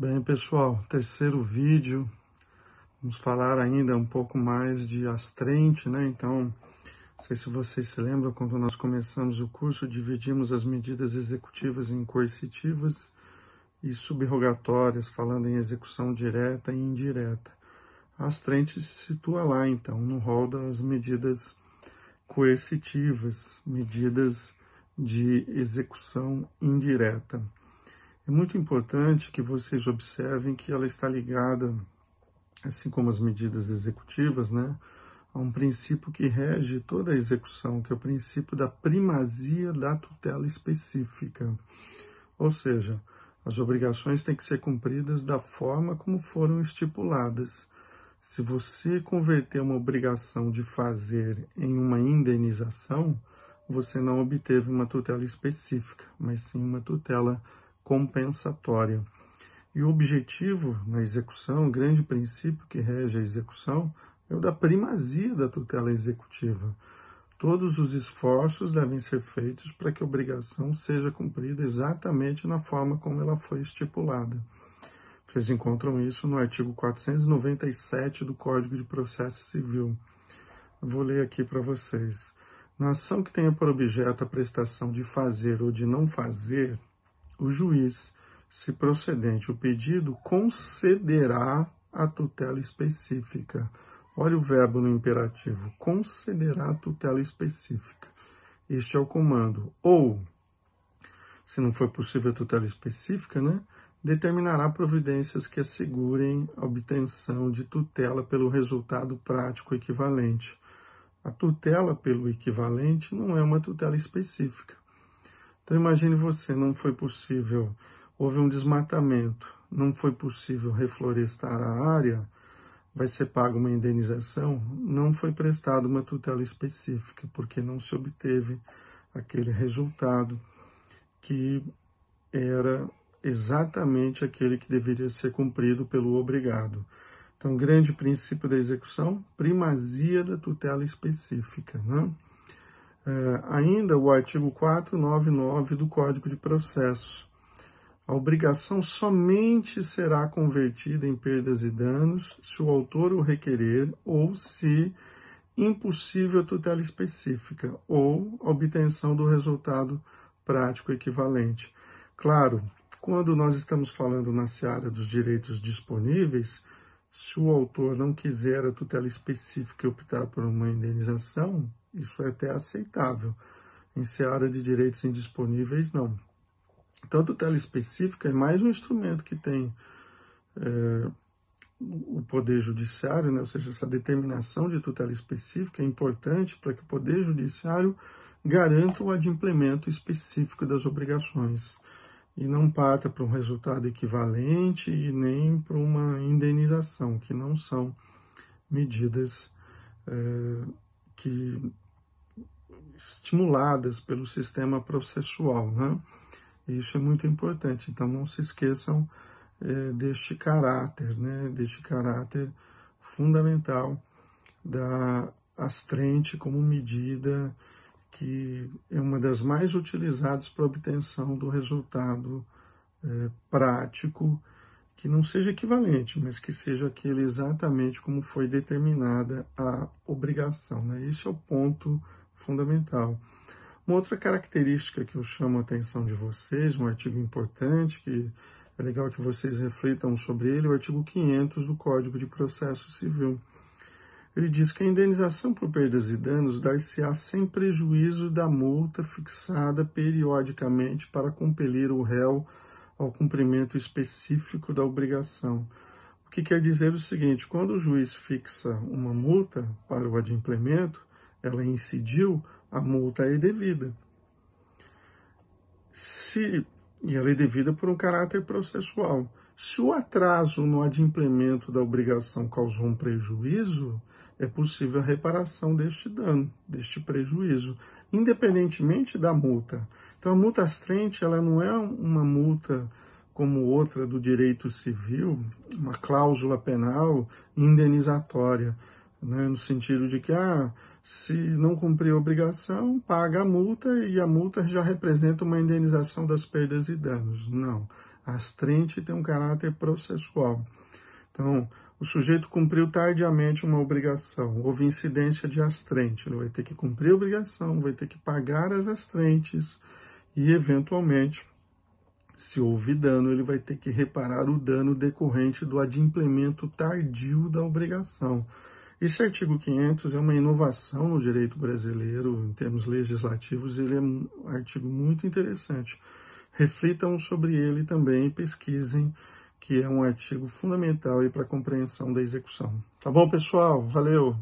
Bem, pessoal, terceiro vídeo, vamos falar ainda um pouco mais de astrente, né? Então, não sei se vocês se lembram, quando nós começamos o curso, dividimos as medidas executivas em coercitivas e subrogatórias, falando em execução direta e indireta. A astrente se situa lá, então, no rol das medidas coercitivas, medidas de execução indireta. É muito importante que vocês observem que ela está ligada, assim como as medidas executivas, né, a um princípio que rege toda a execução, que é o princípio da primazia da tutela específica. Ou seja, as obrigações têm que ser cumpridas da forma como foram estipuladas. Se você converter uma obrigação de fazer em uma indenização, você não obteve uma tutela específica, mas sim uma tutela compensatória. E o objetivo na execução, o grande princípio que rege a execução, é o da primazia da tutela executiva. Todos os esforços devem ser feitos para que a obrigação seja cumprida exatamente na forma como ela foi estipulada. Vocês encontram isso no artigo 497 do Código de Processo Civil. Eu vou ler aqui para vocês. Na ação que tenha por objeto a prestação de fazer ou de não fazer, o juiz, se procedente o pedido, concederá a tutela específica. Olha o verbo no imperativo, concederá a tutela específica. Este é o comando. Ou, se não for possível a tutela específica, né, determinará providências que assegurem a obtenção de tutela pelo resultado prático equivalente. A tutela pelo equivalente não é uma tutela específica. Então imagine você, não foi possível, houve um desmatamento, não foi possível reflorestar a área, vai ser paga uma indenização, não foi prestada uma tutela específica, porque não se obteve aquele resultado que era exatamente aquele que deveria ser cumprido pelo obrigado. Então, grande princípio da execução, primazia da tutela específica, né? Ainda o artigo 499 do Código de Processo. A obrigação somente será convertida em perdas e danos se o autor o requerer ou se impossível a tutela específica ou a obtenção do resultado prático equivalente. Claro, quando nós estamos falando na seara dos direitos disponíveis, se o autor não quiser a tutela específica e optar por uma indenização, isso é até aceitável. Em seara de direitos indisponíveis, não. Então, a tutela específica é mais um instrumento que tem o Poder Judiciário, né? Ou seja, essa determinação de tutela específica é importante para que o Poder Judiciário garanta o adimplemento específico das obrigações e não parta para um resultado equivalente e nem para uma indenização, que não são medidas estimuladas pelo sistema processual, né? Isso é muito importante, então não se esqueçam deste caráter, né? Deste caráter fundamental da astrente como medida que é uma das mais utilizadas para a obtenção do resultado prático, que não seja equivalente, mas que seja aquele exatamente como foi determinada a obrigação, né? Esse é o ponto fundamental. Uma outra característica que eu chamo a atenção de vocês, um artigo importante, que é legal que vocês reflitam sobre ele, é o artigo 500 do Código de Processo Civil. Ele diz que a indenização por perdas e danos dar-se-á sem prejuízo da multa fixada periodicamente para compelir o réu ao cumprimento específico da obrigação. O que quer dizer o seguinte, quando o juiz fixa uma multa para o adimplemento, ela incidiu, a multa é devida. E ela é devida por um caráter processual. Se o atraso no adimplemento da obrigação causou um prejuízo, é possível a reparação deste dano, deste prejuízo, independentemente da multa. Então, a multa astrente, ela não é uma multa como outra do direito civil, uma cláusula penal indenizatória, né, no sentido de que, se não cumprir a obrigação, paga a multa e a multa já representa uma indenização das perdas e danos. Não. A astrente tem um caráter processual. Então, o sujeito cumpriu tardiamente uma obrigação, houve incidência de astrente, ele vai ter que cumprir a obrigação, vai ter que pagar as astrentes e, eventualmente, se houve dano, ele vai ter que reparar o dano decorrente do adimplemento tardio da obrigação. Esse artigo 500 é uma inovação no direito brasileiro, em termos legislativos, ele é um artigo muito interessante. Reflitam sobre ele também e pesquisem, que é um artigo fundamental para a compreensão da execução. Tá bom, pessoal? Valeu!